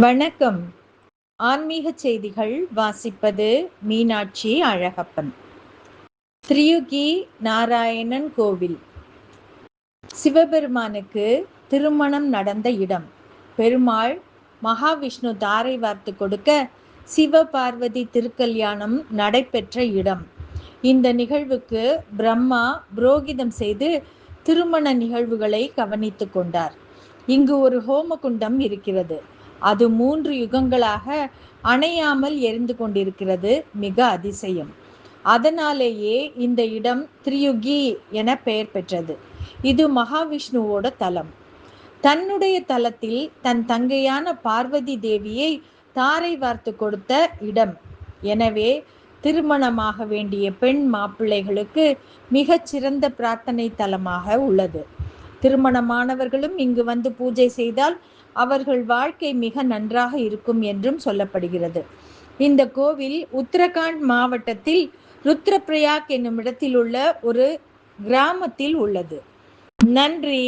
வணக்கம். ஆன்மீக செய்திகள் வாசிப்பது மீனாட்சி அழகப்பன். திரியுகி நாராயணன் கோவில். சிவபெருமானுக்கு திருமணம் நடந்த இடம். பெருமாள் மகாவிஷ்ணு தாரை வார்த்து கொடுக்க சிவ பார்வதி திருக்கல்யாணம் நடைபெற்ற இடம். இந்த நிகழ்வுக்கு பிரம்மா புரோகிதம் செய்து திருமண நிகழ்வுகளை கவனித்து கொண்டார். இங்கு ஒரு ஹோமகுண்டம் இருக்கிறது. அது 3 யுகங்களாக அணையாமல் எரிந்து கொண்டிருக்கிறது. மிக அதிசயம். அதனாலேயே இந்த இடம் திரியுகி என பெயர் பெற்றது. இது மகாவிஷ்ணுவோட தலம். தன்னுடைய தலத்தில் தன் தங்கையான பார்வதி தேவியை தாரை வார்த்து கொடுத்த இடம். எனவே திருமணமாக வேண்டிய பெண் மாப்பிள்ளைகளுக்கு மிகச் சிறந்த பிரார்த்தனை தலமாக உள்ளது. திருமணமானவர்களும் இங்கு வந்து பூஜை செய்தால் அவர்கள் வாழ்க்கை மிக நன்றாக இருக்கும் என்றும் சொல்லப்படுகிறது. இந்த கோவில் உத்தரகாண்ட் மாவட்டத்தில் ருத்ரபிரயாக் என்னும் இடத்தில் உள்ள ஒரு கிராமத்தில் உள்ளது. நன்றி.